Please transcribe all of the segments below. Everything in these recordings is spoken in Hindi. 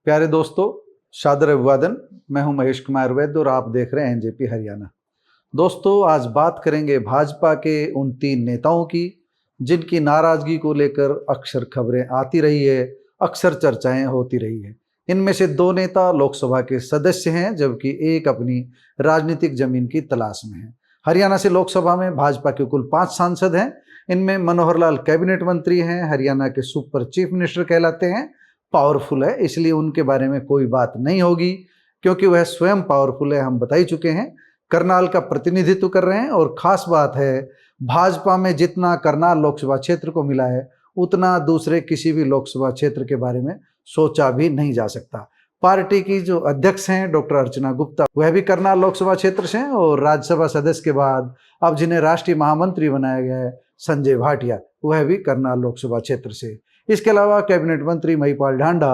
प्यारे दोस्तों, शादर अभिवादन। मैं हूं महेश कुमार वैद्य और आप देख रहे हैं एनजेपी हरियाणा। दोस्तों, आज बात करेंगे भाजपा के उन 3 नेताओं की जिनकी नाराजगी को लेकर अक्सर खबरें आती रही है, अक्सर चर्चाएं होती रही है। इनमें से 2 नेता लोकसभा के सदस्य हैं, जबकि एक अपनी राजनीतिक जमीन की तलाश में है। हरियाणा से लोकसभा में भाजपा के कुल 5 सांसद हैं। इनमें मनोहर लाल कैबिनेट मंत्री हैं, हरियाणा के सुपर चीफ मिनिस्टर कहलाते हैं, पावरफुल है, इसलिए उनके बारे में कोई बात नहीं होगी क्योंकि वह स्वयं पावरफुल है, हम बता ही चुके हैं। करनाल का प्रतिनिधित्व कर रहे हैं और खास बात है, भाजपा में जितना करनाल लोकसभा क्षेत्र को मिला है उतना दूसरे किसी भी लोकसभा क्षेत्र के बारे में सोचा भी नहीं जा सकता। पार्टी की जो अध्यक्ष हैं डॉक्टर अर्चना गुप्ता, वह भी करनाल लोकसभा क्षेत्र से हैं और राज्यसभा सदस्य के बाद अब जिन्हें राष्ट्रीय महामंत्री बनाया गया है संजय भाटिया, वह भी करनाल लोकसभा क्षेत्र से। इसके अलावा कैबिनेट मंत्री महिपाल ढांडा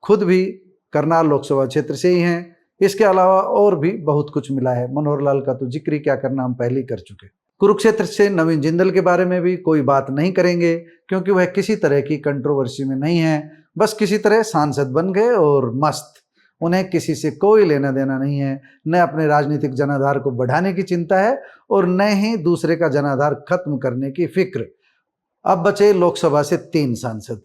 खुद भी करनाल लोकसभा क्षेत्र से ही हैं। इसके अलावा और भी बहुत कुछ मिला है। मनोहर लाल का तो जिक्र ही क्या करना, हम पहले ही कर चुके। कुरुक्षेत्र से नवीन जिंदल के बारे में भी कोई बात नहीं करेंगे क्योंकि वह किसी तरह की कंट्रोवर्सी में नहीं है, बस किसी तरह सांसद बन गए और मस्त। उन्हें किसी से कोई लेना देना नहीं है, न अपने राजनीतिक जनाधार को बढ़ाने की चिंता है और न ही दूसरे का जनाधार खत्म करने की फिक्र। अब बचे लोकसभा से 3 सांसद।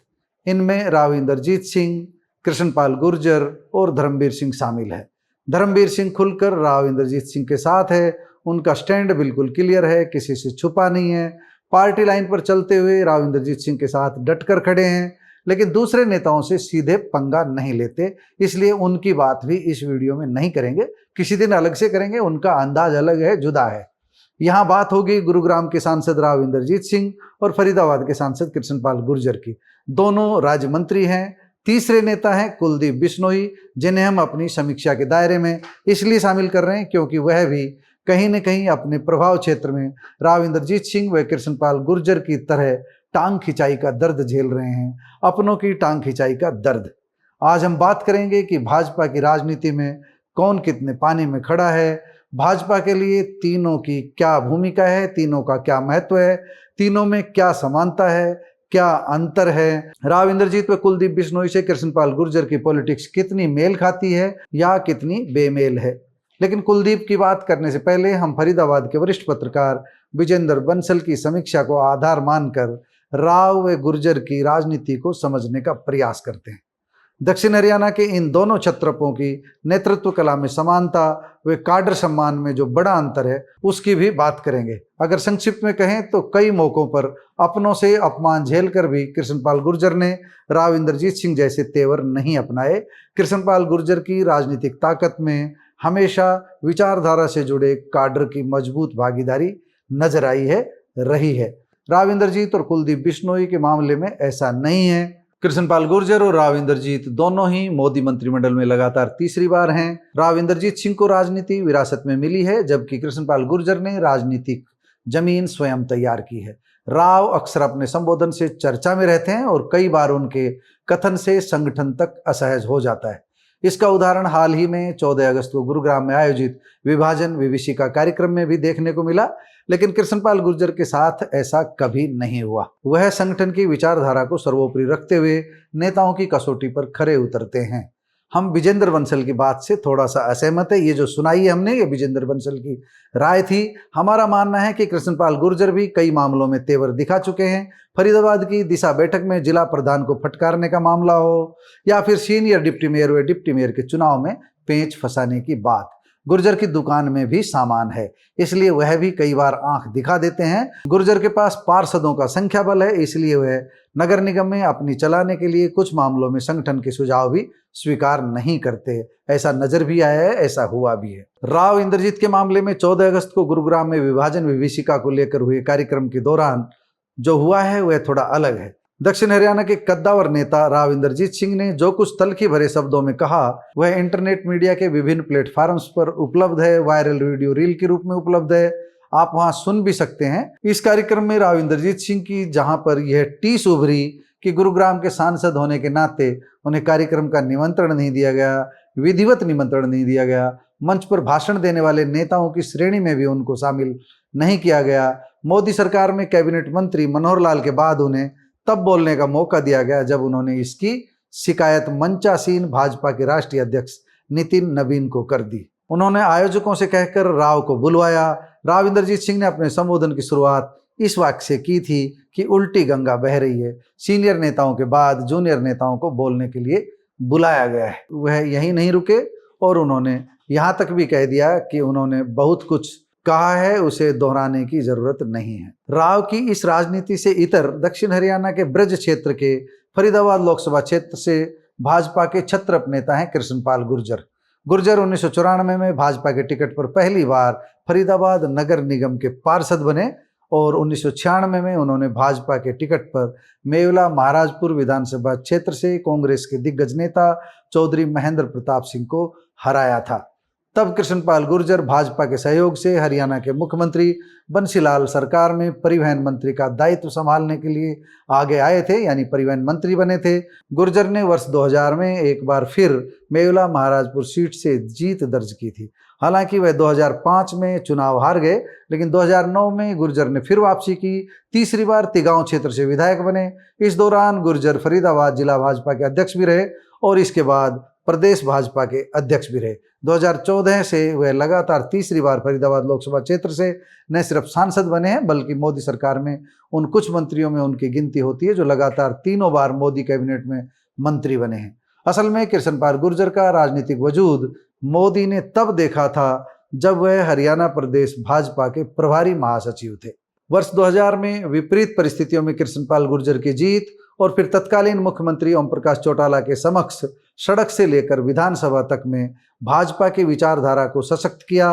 इनमें राव इंद्रजीत सिंह, कृष्णपाल गुर्जर और धर्मवीर सिंह शामिल है। धर्मवीर सिंह खुलकर राव इंद्रजीत सिंह के साथ है, उनका स्टैंड बिल्कुल क्लियर है, किसी से छुपा नहीं है। पार्टी लाइन पर चलते हुए राव इंद्रजीत सिंह के साथ डटकर खड़े हैं, लेकिन दूसरे नेताओं से सीधे पंगा नहीं लेते, इसलिए उनकी बात भी इस वीडियो में नहीं करेंगे। किसी दिन अलग से करेंगे, उनका अंदाज अलग है, जुदा है। यहाँ बात होगी गुरुग्राम के सांसद राव इंद्रजीत सिंह और फरीदाबाद के सांसद कृष्णपाल गुर्जर की। दोनों राज्य मंत्री हैं। तीसरे नेता हैं कुलदीप बिश्नोई, जिन्हें हम अपनी समीक्षा के दायरे में इसलिए शामिल कर रहे हैं क्योंकि वह भी कहीं न कहीं अपने प्रभाव क्षेत्र में राव इंद्रजीत सिंह व कृष्णपाल गुर्जर की तरह टांग खिंचाई का दर्द झेल रहे हैं, अपनों की टांग खिंचाई का दर्द। आज हम बात करेंगे कि भाजपा की राजनीति में कौन कितने पानी में खड़ा है, भाजपा के लिए तीनों की क्या भूमिका है, तीनों का क्या महत्व है, तीनों में क्या समानता है, क्या अंतर है। राव इंद्रजीत व कुलदीप बिश्नोई से कृष्णपाल गुर्जर की पॉलिटिक्स कितनी मेल खाती है या कितनी बेमेल है। लेकिन कुलदीप की बात करने से पहले हम फरीदाबाद के वरिष्ठ पत्रकार विजेंद्र बंसल की समीक्षा को आधार मानकर राव व गुर्जर की राजनीति को समझने का प्रयास करते हैं। दक्षिण हरियाणा के इन दोनों क्षत्रपों की नेतृत्व कला में समानता व काडर सम्मान में जो बड़ा अंतर है उसकी भी बात करेंगे। अगर संक्षिप्त में कहें तो कई मौकों पर अपनों से अपमान झेलकर भी कृष्णपाल गुर्जर ने राव इंद्रजीत सिंह जैसे तेवर नहीं अपनाए। कृष्णपाल गुर्जर की राजनीतिक ताकत में हमेशा विचारधारा से जुड़े काडर की मजबूत भागीदारी नजर आई है, रही है। राव इंद्रजीत और कुलदीप बिश्नोई के मामले में ऐसा नहीं है। कृष्णपाल गुर्जर और राव इंद्रजीत दोनों ही मोदी मंत्रिमंडल में लगातार तीसरी बार हैं। राव इंद्रजीत सिंह को राजनीति विरासत में मिली है, जबकि कृष्णपाल गुर्जर ने राजनीतिक जमीन स्वयं तैयार की है। राव अक्सर अपने संबोधन से चर्चा में रहते हैं और कई बार उनके कथन से संगठन तक असहज हो जाता है। इसका उदाहरण हाल ही में 14 अगस्त को गुरुग्राम में आयोजित विभाजन विभीषिका कार्यक्रम में भी देखने को मिला, लेकिन कृष्णपाल गुर्जर के साथ ऐसा कभी नहीं हुआ। वह संगठन की विचारधारा को सर्वोपरि रखते हुए नेताओं की कसौटी पर खरे उतरते हैं। हम विजेंद्र बंसल की बात से थोड़ा सा असहमत है। ये जो सुनाई है हमने, ये विजेंद्र बंसल की राय थी। हमारा मानना है कि कृष्णपाल गुर्जर भी कई मामलों में तेवर दिखा चुके हैं। फरीदाबाद की दिशा बैठक में जिला प्रधान को फटकारने का मामला हो या फिर सीनियर डिप्टी मेयर व डिप्टी मेयर के चुनाव में पेंच फंसाने की बात, गुर्जर की दुकान में भी सामान है, इसलिए वह भी कई बार आंख दिखा देते हैं। गुर्जर के पास पार्षदों का संख्या बल है, इसलिए वह नगर निगम में अपनी चलाने के लिए कुछ मामलों में संगठन के सुझाव भी स्वीकार नहीं करते। ऐसा नजर भी आया है, ऐसा हुआ भी है। राव इंद्रजीत के मामले में 14 अगस्त को गुरुग्राम में विभाजन विभीषिका को लेकर हुए कार्यक्रम के दौरान जो हुआ है वह थोड़ा अलग है। दक्षिण हरियाणा के कद्दावर नेता राव इंद्रजीत सिंह ने जो कुछ तल्खी भरे शब्दों में कहा वह इंटरनेट मीडिया के विभिन्न प्लेटफॉर्म्स पर उपलब्ध है, वायरल वीडियो रील के रूप में उपलब्ध है, आप वहां सुन भी सकते हैं। इस कार्यक्रम में राव इंद्रजीत सिंह की जहां पर यह टीस उभरी कि गुरुग्राम के सांसद होने के नाते उन्हें कार्यक्रम का निमंत्रण नहीं दिया गया, विधिवत निमंत्रण नहीं दिया गया, मंच पर भाषण देने वाले नेताओं की श्रेणी में भी उनको शामिल नहीं किया गया। मोदी सरकार में कैबिनेट मंत्री मनोहर लाल के बाद उन्हें तब बोलने का मौका दिया गया जब उन्होंने इसकी शिकायत मंचासीन भाजपा के राष्ट्रीय अध्यक्ष नितिन नवीन को कर दी। उन्होंने आयोजकों से कहकर राव को बुलवाया। राव इंद्रजीत सिंह ने अपने संबोधन की शुरुआत इस वाक्य से की थी कि उल्टी गंगा बह रही है। सीनियर नेताओं के बाद जूनियर नेताओं को बोलने के लिए बुलाया गया है। वह यहीं नहीं रुके और उन्होंने यहाँ तक भी कह दिया कि उन्होंने बहुत कुछ कहा है, उसे दोहराने की जरूरत नहीं है। राव की इस राजनीति से इतर दक्षिण हरियाणा के ब्रज क्षेत्र के फरीदाबाद लोकसभा क्षेत्र से भाजपा के छत्रप नेता हैं कृष्णपाल गुर्जर। गुर्जर 1994 में भाजपा के टिकट पर पहली बार फरीदाबाद नगर निगम के पार्षद बने और 1996 में उन्होंने भाजपा के टिकट पर मेवला महाराजपुर विधानसभा क्षेत्र से कांग्रेस के दिग्गज नेता चौधरी महेंद्र प्रताप सिंह को हराया था। तब कृष्णपाल गुर्जर भाजपा के सहयोग से हरियाणा के मुख्यमंत्री बंसीलाल सरकार में परिवहन मंत्री का दायित्व संभालने के लिए आगे आए थे, यानी परिवहन मंत्री बने थे। गुर्जर ने वर्ष 2000 में एक बार फिर मेवला महाराजपुर सीट से जीत दर्ज की थी। हालांकि वह 2005 में चुनाव हार गए, लेकिन 2009 में गुर्जर ने फिर वापसी की। तीसरी बार तिगांव क्षेत्र से विधायक बने। इस दौरान गुर्जर फरीदाबाद जिला भाजपा के अध्यक्ष भी रहे और इसके बाद प्रदेश भाजपा के अध्यक्ष भी रहे। 2014 से वह लगातार तीसरी बार फरीदाबाद लोकसभा क्षेत्र से न सिर्फ सांसद बने हैं, बल्कि मोदी सरकार में उन कुछ मंत्रियों में उनकी गिनती होती है जो लगातार 3 बार मोदी कैबिनेट में मंत्री बने हैं। असल में कृष्णपाल गुर्जर का राजनीतिक वजूद मोदी ने तब देखा था जब वह हरियाणा प्रदेश भाजपा के प्रभारी महासचिव थे। वर्ष 2000 में विपरीत परिस्थितियों में कृष्णपाल गुर्जर की जीत और फिर तत्कालीन मुख्यमंत्री ओम प्रकाश चौटाला के समक्ष सड़क से लेकर विधानसभा तक में भाजपा की विचारधारा को सशक्त किया।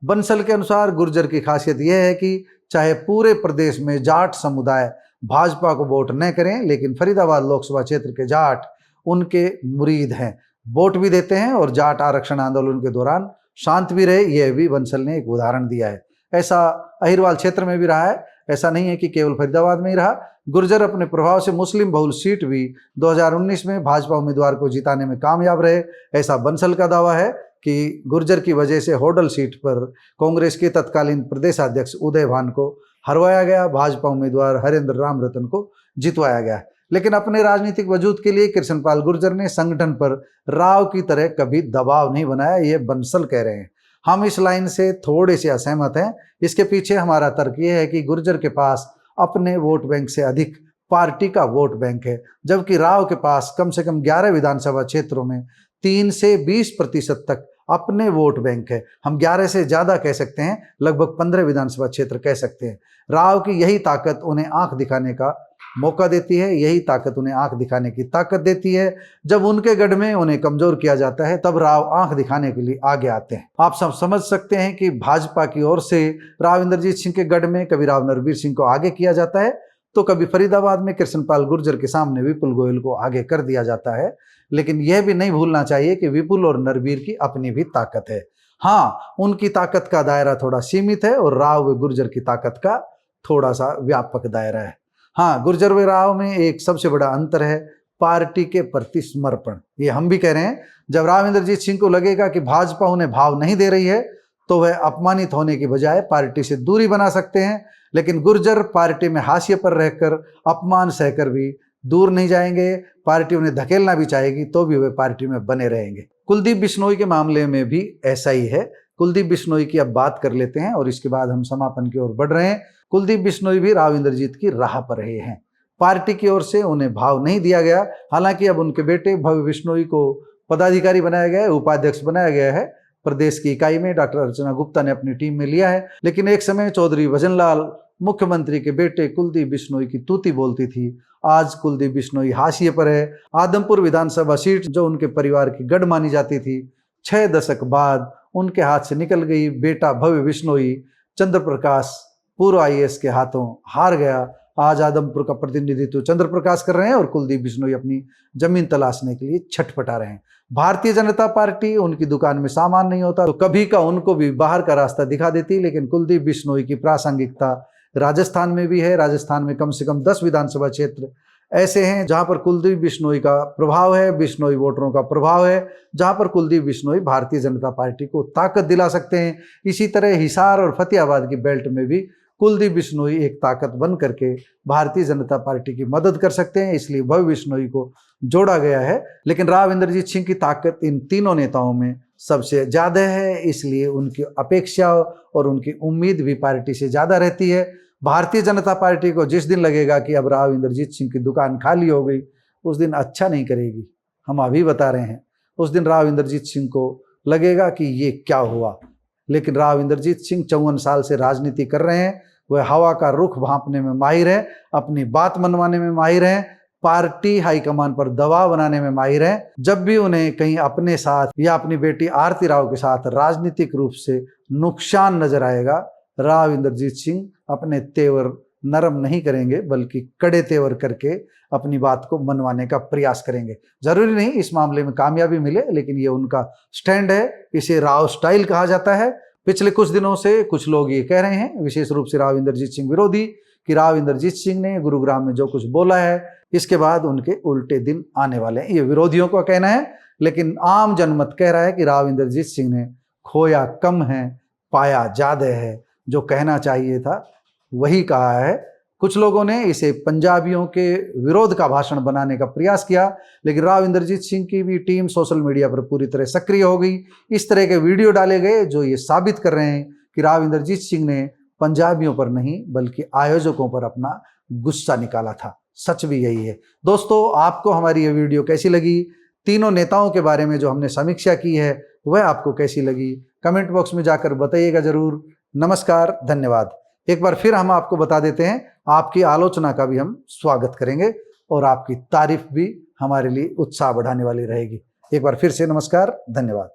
बंसल के अनुसार गुर्जर की खासियत यह है कि चाहे पूरे प्रदेश में जाट समुदाय भाजपा को वोट न करें, लेकिन फरीदाबाद लोकसभा क्षेत्र के जाट उनके मुरीद हैं, वोट भी देते हैं और जाट आरक्षण आंदोलन के दौरान शांत भी रहे। यह भी बंसल ने एक उदाहरण दिया है। ऐसा अहिरवाल क्षेत्र में भी रहा है, ऐसा नहीं है कि केवल फरीदाबाद में ही रहा। गुर्जर अपने प्रभाव से मुस्लिम बहुल सीट भी 2019 में भाजपा उम्मीदवार को जिताने में कामयाब रहे। ऐसा बंसल का दावा है कि गुर्जर की वजह से होडल सीट पर कांग्रेस के तत्कालीन प्रदेशाध्यक्ष उदय भान को हरवाया गया, भाजपा उम्मीदवार हरेंद्र राम रतन को जितवाया गया। लेकिन अपने राजनीतिक वजूद के लिए कृष्णपाल गुर्जर ने संगठन पर राव की तरह कभी दबाव नहीं बनाया, ये बंसल कह रहे हैं। हम इस लाइन से थोड़े से असहमत हैं। इसके पीछे हमारा तर्क यह है कि गुर्जर के पास अपने वोट बैंक से अधिक पार्टी का वोट बैंक है, जबकि राव के पास कम से कम 11 विधानसभा क्षेत्रों में 3 से 20% तक अपने वोट बैंक है। हम 11 से ज़्यादा कह सकते हैं, लगभग 15 विधानसभा क्षेत्र कह सकते हैं। राव की यही ताकत उन्हें आंख दिखाने का मौका देती है, यही ताकत उन्हें आंख दिखाने की ताकत देती है। जब उनके गढ़ में उन्हें कमजोर किया जाता है तब राव आंख दिखाने के लिए आगे आते हैं। आप सब समझ सकते हैं कि भाजपा की ओर से राव इंद्रजीत सिंह के गढ़ में कभी राव नरबीर सिंह को आगे किया जाता है, तो कभी फरीदाबाद में कृष्णपाल गुर्जर के सामने विपुल गोयल को आगे कर दिया जाता है। लेकिन यह भी नहीं भूलना चाहिए कि विपुल और नरबीर की अपनी भी ताकत है। हाँ, उनकी ताकत का दायरा थोड़ा सीमित है और राव व गुर्जर की ताकत का थोड़ा सा व्यापक दायरा है। हाँ, गुर्जर व राव में एक सबसे बड़ा अंतर है पार्टी के प्रति समर्पण। ये हम भी कह रहे हैं, जब राव इंद्रजीत सिंह को लगेगा कि भाजपा उन्हें भाव नहीं दे रही है तो वह अपमानित होने की बजाय पार्टी से दूरी बना सकते हैं। लेकिन गुर्जर पार्टी में हाशिए पर रहकर अपमान सहकर भी दूर नहीं जाएंगे। पार्टी उन्हें धकेलना भी चाहेगी तो भी वे पार्टी में बने रहेंगे। कुलदीप बिश्नोई के मामले में भी ऐसा ही है। कुलदीप बिश्नोई की अब बात कर लेते हैं और इसके बाद हम समापन की ओर बढ़ रहे हैं। कुलदीप बिश्नोई भी राव इंद्रजीत की राह पर रहे हैं। पार्टी की ओर से उन्हें भाव नहीं दिया गया। हालांकि अब उनके बेटे भव्य बिश्नोई को पदाधिकारी बनाया गया है, उपाध्यक्ष बनाया गया है। प्रदेश की इकाई में डॉक्टर अर्चना गुप्ता ने अपनी टीम में लिया है। लेकिन एक समय चौधरी भजनलाल मुख्यमंत्री के बेटे कुलदीप बिश्नोई की तूती बोलती थी। आज कुलदीप बिश्नोई हाशिए पर है। आदमपुर विधानसभा सीट जो उनके परिवार की गढ़ मानी जाती थी, 6 दशक बाद उनके हाथ से निकल गई। बेटा भव्य बिश्नोई चंद्र प्रकाश पूर्व IAS के हाथों हार गया। आज आदमपुर का प्रतिनिधित्व चंद्र प्रकाश कर रहे हैं और कुलदीप बिश्नोई अपनी जमीन तलाशने के लिए छटपटा रहे हैं। भारतीय जनता पार्टी उनकी दुकान में सामान नहीं होता तो कभी का उनको भी बाहर का रास्ता दिखा देती। लेकिन कुलदीप बिश्नोई की प्रासंगिकता राजस्थान में भी है। राजस्थान में कम से कम 10 विधानसभा क्षेत्र ऐसे हैं जहां पर कुलदीप बिश्नोई का प्रभाव है, बिश्नोई वोटरों का प्रभाव है, जहां पर कुलदीप बिश्नोई भारतीय जनता पार्टी को ताकत दिला सकते हैं। इसी तरह हिसार और फतेहाबाद की बेल्ट में भी कुलदीप बिश्नोई एक ताकत बन करके भारतीय जनता पार्टी की मदद कर सकते हैं। इसलिए भव्य बिश्नोई को जोड़ा गया है। लेकिन राव इंद्रजीत सिंह की ताकत इन तीनों नेताओं में सबसे ज़्यादा है, इसलिए उनकी अपेक्षा और उनकी उम्मीद भी पार्टी से ज़्यादा रहती है। भारतीय जनता पार्टी को जिस दिन लगेगा कि अब राव इंद्रजीत सिंह की दुकान खाली हो गई, उस दिन अच्छा नहीं करेगी। हम अभी बता रहे हैं, उस दिन राव इंद्रजीत सिंह को लगेगा कि ये क्या हुआ। लेकिन राव इंद्रजीत सिंह 54 साल से राजनीति कर रहे हैं, वह हवा का रुख भांपने में माहिर है, अपनी बात मनवाने में माहिर हैं, पार्टी हाईकमान पर दबाव बनाने में माहिर हैं। जब भी उन्हें कहीं अपने साथ या अपनी बेटी आरती राव के साथ राजनीतिक रूप से नुकसान नजर आएगा, राव इंद्रजीत सिंह अपने तेवर नरम नहीं करेंगे, बल्कि कड़े तेवर करके अपनी बात को मनवाने का प्रयास करेंगे। जरूरी नहीं इस मामले में कामयाबी मिले, लेकिन ये उनका स्टैंड है। इसे राव स्टाइल कहा जाता है। पिछले कुछ दिनों से कुछ लोग ये कह रहे हैं, विशेष रूप से राव इंद्रजीत सिंह विरोधी, कि राव इंद्रजीत सिंह ने गुरुग्राम में जो कुछ बोला है, इसके बाद उनके उल्टे दिन आने वाले हैं। ये विरोधियों का कहना है, लेकिन आम जनमत कह रहा है कि राव इंद्रजीत सिंह ने खोया कम है, पाया ज्यादा है। जो कहना चाहिए था वही कहा है। कुछ लोगों ने इसे पंजाबियों के विरोध का भाषण बनाने का प्रयास किया, लेकिन राव इंद्रजीत सिंह की भी टीम सोशल मीडिया पर पूरी तरह सक्रिय हो गई। इस तरह के वीडियो डाले गए जो ये साबित कर रहे हैं कि राव इंद्रजीत सिंह ने पंजाबियों पर नहीं, बल्कि आयोजकों पर अपना गुस्सा निकाला था। सच भी यही है। दोस्तों, आपको हमारी ये वीडियो कैसी लगी? तीनों नेताओं के बारे में जो हमने समीक्षा की है, वह आपको कैसी लगी? कमेंट बॉक्स में जाकर बताइएगा जरूर। नमस्कार, धन्यवाद। एक बार फिर हम आपको बता देते हैं, आपकी आलोचना का भी हम स्वागत करेंगे और आपकी तारीफ भी हमारे लिए उत्साह बढ़ाने वाली रहेगी। एक बार फिर से नमस्कार, धन्यवाद।